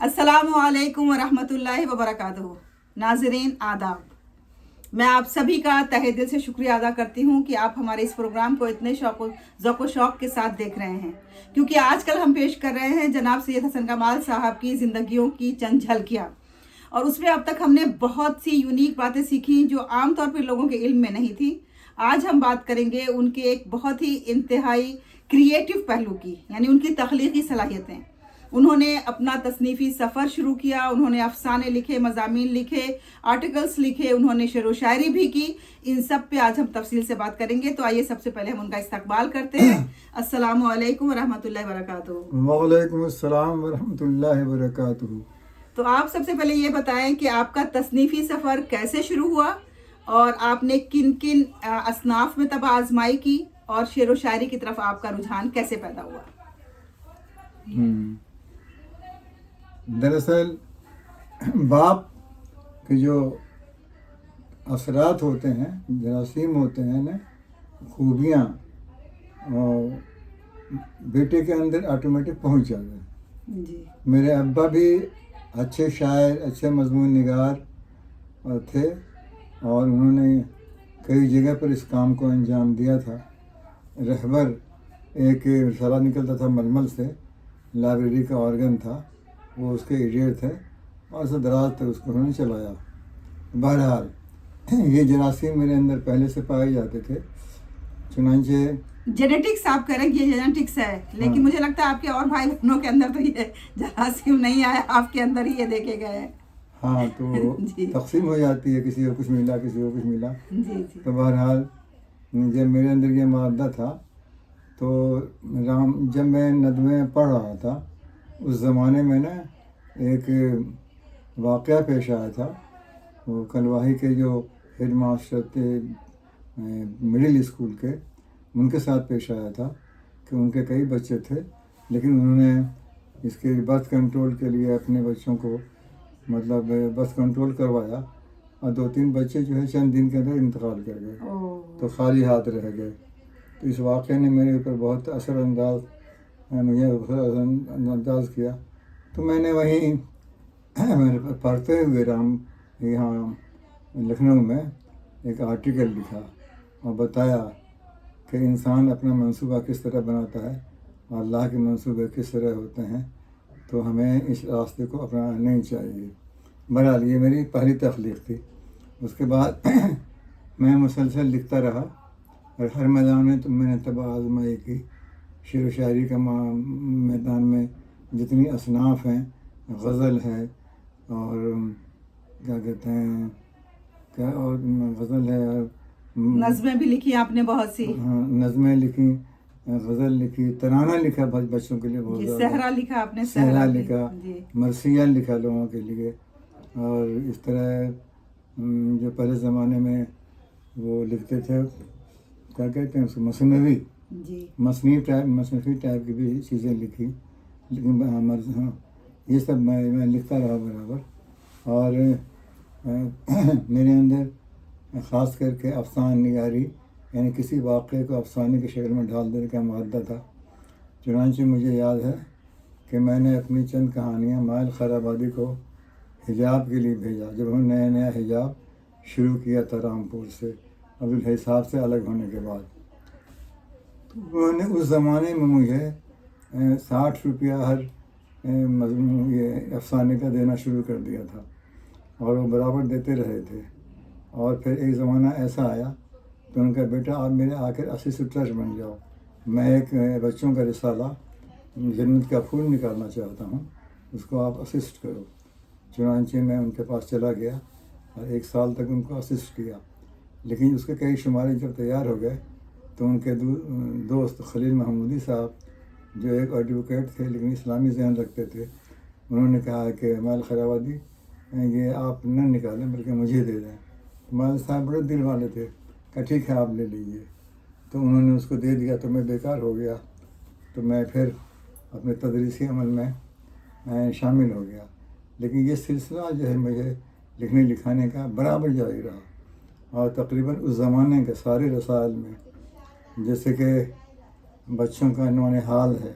अस्सलामु अलैकुम वरहमतुल्लाहि वबरकातुहू। नाज़रीन आदाब, मैं आप सभी का तहे दिल से शुक्रिया अदा करती हूँ कि आप हमारे इस प्रोग्राम को इतने ज़ौक़ शौक़ के साथ देख रहे हैं, क्योंकि आजकल हम पेश कर रहे हैं जनाब सैयद हसन कमाल साहब की ज़िंदगियों की चंद झलकियाँ। और उसमें अब तक हमने बहुत सी यूनिक बातें सीखी जो आम तौर पर लोगों के इल्म में नहीं थी। आज हम बात करेंगे उनके एक बहुत ही इंतहाई क्रिएटिव पहलू की, यानी उनकी तख्लीकी सलाहियतें। उन्होंने अपना तसनीफ़ी सफ़र शुरू किया, उन्होंने अफ़साने लिखे, मज़ामीन लिखे, आर्टिकल्स लिखे, उन्होंने शेर व शायरी भी की। इन सब पे आज हम तफसील से बात करेंगे। तो आइए सबसे पहले हम उनका इस्तकबाल करते हैं। अस्सलामु अलैकुम वरहमतुल्लाहि वबरकातुहू। वालेकुम अस्सलाम वरहमतुल्लाहि वबरकातुहू। तो आप सबसे पहले ये बताएं कि आपका तसनीफ़ी सफ़र कैसे शुरू हुआ और आपने किन किन असनाफ में तब आजमाई की, और शेर व शायरी की तरफ आपका रुझान कैसे पैदा हुआ? दरअसल बाप के जो असरात होते हैं, जरासीम होते हैं ना, खूबियाँ और बेटे के अंदर ऑटोमेटिक पहुंच जाते हैं। जी। मेरे अब्बा भी अच्छे शायर, अच्छे मजमून निगार थे और उन्होंने कई जगह पर इस काम को अंजाम दिया था। रहबर एक रिसाला निकलता था मलमल से, लाइब्रेरी का ऑर्गन था, वो उसके एडिटर थे और से दराज तक उसको उन्होंने चलाया। बहरहाल ये जरासीम मेरे अंदर पहले से पाए जाते थे। चुनांचे जेनेटिक्स आप करें, ये जेनेटिक्स है, लेकिन हाँ। मुझे लगता है आपके और भाई बहनों के अंदर तो ये जरासीम नहीं आया, आपके अंदर ही ये देखे गए हैं। हाँ, तो जी तकसीम हो जाती है, किसी को कुछ मिला, किसी को कुछ मिला। जी जी। तो बहरहाल जब मेरे अंदर ये मादा था तो जब मैं नदवे पढ़ रहा था उस ज़माने में ना एक वाक़या पेश आया था। वो कलवाही के जो हेड मास्टर थे मिडिल स्कूल के, उनके साथ पेश आया था कि उनके कई बच्चे थे, लेकिन उन्होंने इसके बर्थ कंट्रोल के लिए अपने बच्चों को मतलब बर्थ कंट्रोल करवाया और 2-3 बच्चे जो है चंद दिन के अंदर इंतकाल कर गए, तो खाली हाथ रह गए। तो इस वाक़े ने मेरे ऊपर बहुत मुझे अंदाज़ किया। तो मैंने वहीं पढ़ते हुए यहाँ लखनऊ में एक आर्टिकल लिखा और बताया कि इंसान अपना मंसूबा किस तरह बनाता है और अल्लाह के मंसूबे किस तरह होते हैं, तो हमें इस रास्ते को अपनाना नहीं चाहिए। बहरहाल ये मेरी पहली तख्लीक़ थी। उसके बाद मैं मुसलसल लिखता रहा और हर मैदान में तो मैंने तब आज़माई की। शेर व शायरी का मैदान में जितनी असनाफ़ हैं, गज़ल है और क्या कहते हैं, क्या और गज़ल है और नज़में भी लिखी आपने बहुत सी। हाँ, नज़में लिखी, गज़ल लिखी, तराना लिखा बच्चों के लिए बहुत जी, ज़्यादा, सहरा लिखा आपने, सहरा भी। लिखा, जी। मरसिया लिखा लोगों के लिए। और इस तरह जो पहले ज़माने में वो लिखते थे, क्या कहते हैं उसको, मसनवी, जी। मसनफ़ी टाइप की भी चीज़ें लिखी। लेकिन हाँ, ये सब मैं लिखता रहा बराबर। और मेरे अंदर ख़ास करके अफ़सान निगारी, यानी किसी वाक़े को अफ़साने की शक्ल में ढाल देने का मादा था। चुनांचे मुझे याद है कि मैंने अपनी चंद कहानियाँ माइल खैराबादी को हिजाब के लिए भेजा, जब उन्होंने नया हिजाब शुरू किया था रामपुर से, अब्दुल हई साहब से अलग होने के बाद। तो उन्होंने उस ज़माने में मुझे 60 रुपया हर मजमून ये अफ़साने का देना शुरू कर दिया था और वो बराबर देते रहे थे। और फिर एक ज़माना ऐसा आया तो उनका बेटा आप मेरे आकर असिस्टेंट ट्रस्ट बन जाओ, मैं एक बच्चों का रिसाला जन्नत का फूल निकालना चाहता हूँ, उसको आप असिस्ट करो। चुनांचे मैं उनके पास चला गया और 1 साल तक उनको असिस्ट किया। लेकिन उसके कई शुमारे जब तैयार हो गए तो उनके दोस्त खलील महमूदी साहब, जो एक एडवोकेट थे लेकिन इस्लामी ज़हन रखते थे, उन्होंने कहा कि माल खैराबादी ये आप न निकालें बल्कि मुझे दे दें। तो माल साहब बड़े दिल वाले थे, कहा ठीक है आप ले लीजिए। तो उन्होंने उसको दे दिया तो मैं बेकार हो गया। तो मैं फिर अपने तदरीसी अमल में शामिल हो गया। लेकिन ये सिलसिला जो है मुझे लिखने लिखाने का बराबर जारी रहा और तकरीबन उस ज़माने के सारे रसायल में, जैसे कि बच्चों का नौने हाल है,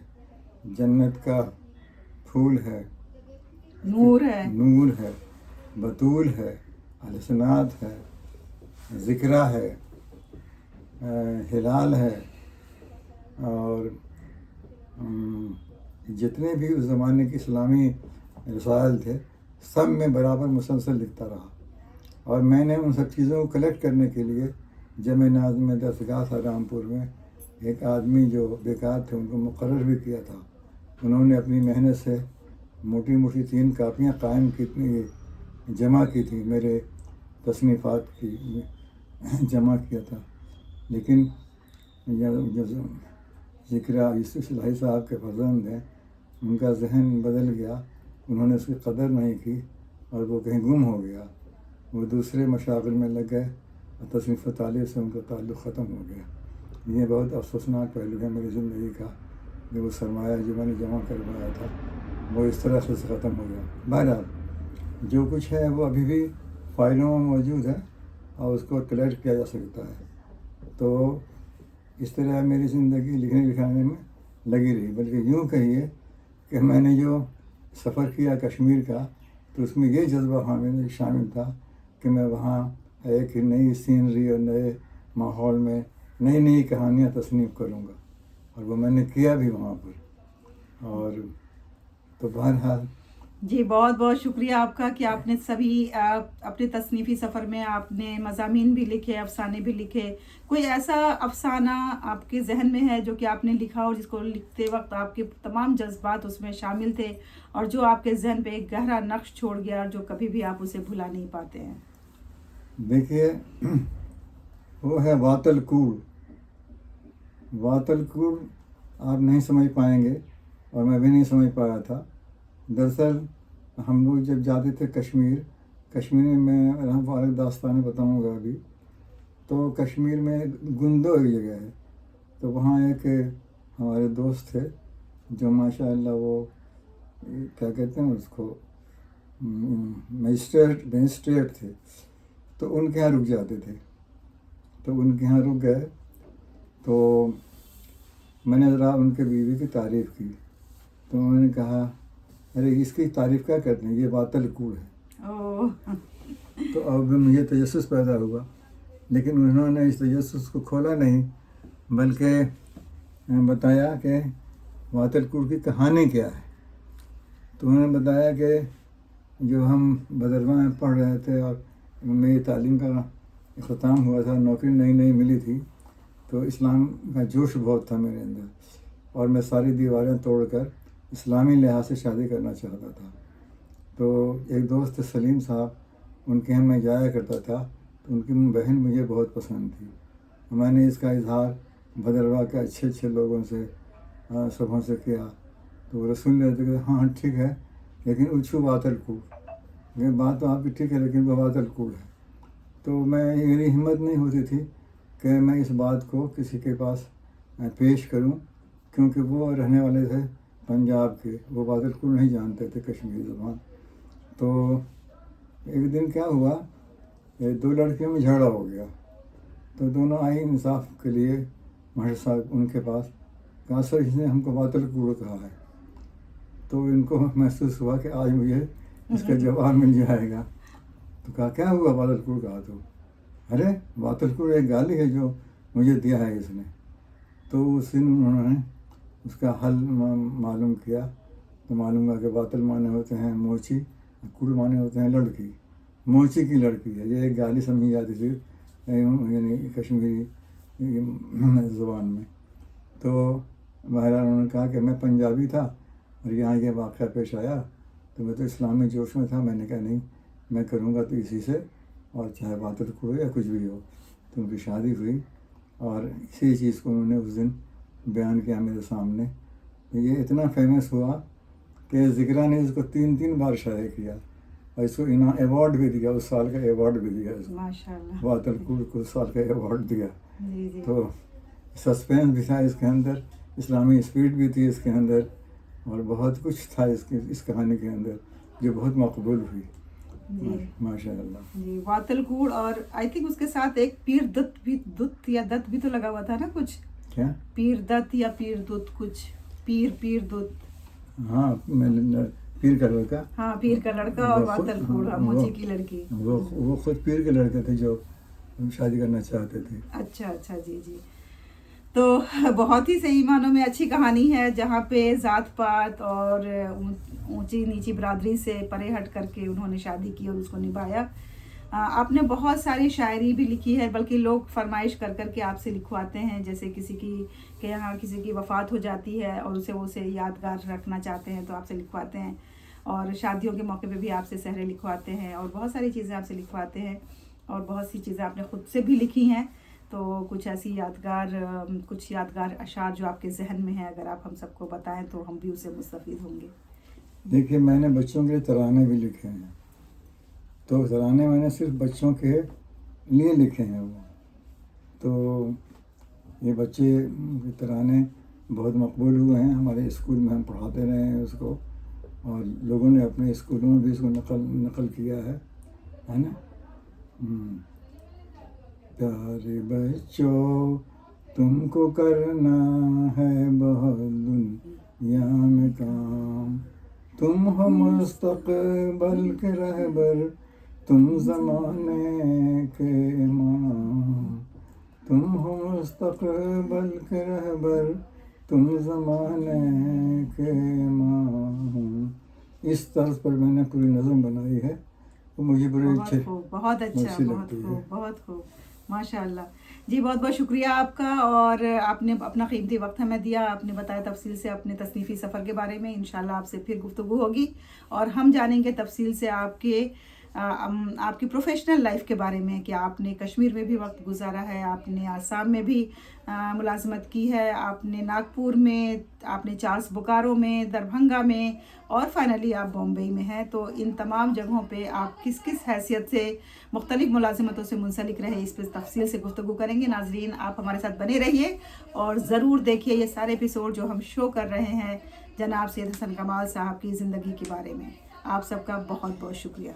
जन्नत का फूल है, नूर है, नूर है, बतूल है, अलसनात है, ज़िक्रा है, हिलाल है, और जितने भी उस ज़माने के इस्लामी रसायल थे सब में बराबर मुसलसल लिखता रहा। और मैंने उन सब चीज़ों को कलेक्ट करने के लिए जब मैं नाज़िम दरसगाह था रामपुर में, एक आदमी जो बेकार थे उनको मुकर्रर भी किया था। उन्होंने अपनी मेहनत से मोटी मोटी 3 कापियाँ कायम की, जमा की थी, मेरे तसनीफ़ात की जमा किया था। लेकिन जो ज़िक्रा यूसुफ़ इलाही साहब के फर्जंद हैं, उनका जहन बदल गया, उन्होंने उसकी कदर नहीं की और वो कहीं गुम हो गया। वो दूसरे मशागिल में लग गए और तसनीफ़ तालीफ से उनका ताल्लुक़ ख़त्म हो गया। ये बहुत अफसोसनाक पहलू है मेरी ज़िंदगी का कि वो सरमाया जो मैंने जमा करवाया था वो इस तरह से ख़त्म हो गया। बहरहाल जो कुछ है वो अभी भी फ़ाइलों में मौजूद है और उसको कलेक्ट किया जा सकता है। तो इस तरह मेरी ज़िंदगी लिखने लिखाने में लगी रही। बल्कि यूँ कहिए कि मैंने जो सफ़र किया कश्मीर का, तो उसमें ये जज्बा हमें शामिल था कि मैं वहाँ एक नई सीनरी और नए माहौल में नई नई कहानियाँ तसनीफ़ करूँगा, और वो मैंने किया भी वहाँ पर। और तो बहरहाल जी बहुत बहुत शुक्रिया आपका कि आपने सभी अपने तसनीफ़ी सफ़र में आपने मज़ामीन भी लिखे, अफसाने भी लिखे। कोई ऐसा अफसाना आपके जहन में है जो कि आपने लिखा और जिसको लिखते वक्त आपके तमाम जज्बात उसमें शामिल थे और जो आपके जहन पे एक गहरा नक्श छोड़ गया और जो कभी भी आप उसे भुला नहीं पाते हैं? देखिए, वो है वातल कूल। वातल कूल आप नहीं समझ पाएंगे और मैं भी नहीं समझ पाया था। दरअसल हम लोग जब जाते थे कश्मीर में मैं अलग दास्तानें बताऊंगा अभी। तो कश्मीर में गुंदो एक जगह है, तो वहाँ एक हमारे दोस्त थे जो माशाअल्लाह वो क्या कहते हैं उसको, मजिस्ट्रेट थे। तो उनके यहाँ रुक जाते थे। तो उनके यहाँ रुक गए तो मैंने ज़रा उनके बीवी की तारीफ़ की। तो उन्होंने कहा, अरे इसकी तारीफ़ क्या करते हैं, ये वातल कूड़ है। ओह तो अब मुझे तजस्सुस पैदा हुआ, लेकिन उन्होंने इस तजस्सुस को खोला नहीं, बल्कि बताया कि वातल कूड़ की कहानी क्या है। तो उन्होंने बताया कि जो हम बदरवा में पढ़ रहे थे और मेरी तालीम का ख़त्म हुआ था, नौकरी नई नई मिली थी, तो इस्लाम का जोश बहुत था मेरे अंदर और मैं सारी दीवारें तोड़कर इस्लामी लिहाज से शादी करना चाहता था। तो एक दोस्त सलीम साहब, उनके यहाँ मैं जाया करता था, तो उनकी बहन मुझे बहुत पसंद थी। मैंने इसका इजहार भदरवा के अच्छे अच्छे लोगों से सबों से किया। तो वो सुन लेते थे, हाँ ठीक है, लेकिन उछू वातल कूड़, ये बात तो आपकी ठीक है लेकिन वो वातल कूड़ है। तो मेरी हिम्मत नहीं होती थी कि मैं इस बात को किसी के पास पेश करूं, क्योंकि वो रहने वाले थे पंजाब के, वो वातल कूड़ नहीं जानते थे कश्मीरी ज़बान। तो एक दिन क्या हुआ, 2 लड़कियों में झगड़ा हो गया। तो दोनों आई इंसाफ के लिए महर साहब उनके पास, कहा सर इसने हमको वातल कूड़ कहा है। तो इनको महसूस हुआ कि आज मुझे इसका जवाब मिल जाएगा। तो कहा क्या हुआ वातल कूड़ कहा? तो अरे वातल कूड़ एक गाली है जो मुझे दिया है इसने। तो उस दिन उन्होंने उसका हल मालूम किया। तो मालूम हुआ कि वातल माने होते हैं मोची, कूड़ माने होते हैं लड़की। मोची की लड़की है, ये एक गाली समझी जाती थी यानी कश्मीरी ज़ुबान में। तो बहरहाल उन्होंने कहा कि मैं पंजाबी था और यहाँ ये वाक़या पेश आया, तो मैं तो इस्लामी जोश में था। मैंने कहा नहीं, मैं करूँगा तो इसी से, और चाहे वातल कूड़ या कुछ भी हो। तो उनकी शादी हुई और इसी चीज़ को उन्होंने उस दिन बयान किया मेरे सामने। तो ये इतना फेमस हुआ कि ज़िक्रा ने इसको 3 बार शाये किया और इसको अवार्ड भी दिया, उस साल का अवार्ड भी दिया इसको, माशाल्लाह। वातल कूड़ को उस साल का अवार्ड दिया। जी जी। तो सस्पेंस भी था इसके अंदर, इस्लामी स्पिरिट भी थी इसके अंदर, और बहुत कुछ था इस कहानी के अंदर जो बहुत मकबूल हुई। जी माशाअल्लाह। जी, वातल कूड़ और आई थिंक उसके साथ एक पीर दत्त भी, दुत या दत्त भी तो लगा हुआ था ना कुछ, क्या? पीर दत्त या पीर दुत, कुछ पीर दुत। हाँ, پیر کا لڑکا. ہاں پیر کا لڑکا اور واتل کوڑا موچی کی لڑکی. وہ خود پیر کے لڑکے تھے جو شادی کرنا چاہتے تھے. اچھا اچھا جی جی. تو بہت ہی صحیح معنوں میں اچھی کہانی ہے جہاں پہ ذات پات اور اونچی نیچی برادری سے پرے ہٹ کر کے انہوں نے شادی کی اور اس کو نبھایا. آپ نے بہت ساری شاعری بھی لکھی ہے، بلکہ لوگ فرمائش کر کر کے آپ سے لکھواتے ہیں، جیسے کسی کی کہ یہاں کسی کی وفات ہو جاتی ہے اور اسے یادگار رکھنا چاہتے ہیں تو آپ سے لکھواتے ہیں، اور شادیوں کے موقع پہ بھی آپ سے سحریں لکھواتے ہیں، اور بہت ساری چیزیں آپ سے لکھواتے ہیں، اور بہت سی چیزیں آپ نے خود سے بھی لکھی ہیں. تو کچھ ایسی کچھ یادگار اشعار جو آپ کے ذہن میں ہیں، اگر آپ ہم سب کو بتائیں تو ہم بھی اسے مستفید ہوں گے. دیکھیے میں نے بچوں کے لیے ترانے بھی لکھے ہیں، تو ترانے میں نے صرف بچوں کے لیے لکھے ہیں. وہ تو یہ بچے کے ترانے بہت مقبول ہوئے ہیں. ہمارے اسکول میں ہم پڑھاتے رہے ہیں اس کو، اور لوگوں نے اپنے اسکولوں میں بھی اس کو نقل کیا ہے نا. پیارے بچوں تم کو کرنا ہے بہت دنیا میں کام، تم ہو مستقبل کے رہبر، تم زمانے کے امام، تم ہو مستقبل کے رہبر، تم زمانے کے امام. اس طرز پر میں نے پوری نظم بنائی ہے، وہ مجھے بہت اچھا، بہت خوب، ماشاء اللہ. جی بہت بہت شکریہ آپ کا، اور آپ نے اپنا قیمتی وقت ہمیں دیا، آپ نے بتایا تفصیل سے اپنے تصنیفی سفر کے بارے میں. انشاءاللہ آپ سے پھر گفتگو ہوگی اور ہم جانیں گے تفصیل سے آپ کی پروفیشنل لائف کے بارے میں، کہ آپ نے کشمیر میں بھی وقت گزارا ہے، آپ نے آسام میں بھی ملازمت کی ہے، آپ نے ناگپور میں، آپ نے چارلس بوکارو میں، دربھنگا میں، اور فائنلی آپ بامبئی میں ہیں. تو ان تمام جگہوں پہ آپ کس حیثیت سے مختلف ملازمتوں سے منسلک رہے، اس پہ تفصیل سے گفتگو کریں گے. ناظرین آپ ہمارے ساتھ بنے رہیے اور ضرور دیکھیے یہ سارے ایپیسوڈ جو ہم شو کر رہے ہیں جناب سید حسن کمال صاحب کی زندگی کے بارے میں. آپ سب کا بہت بہت شکریہ.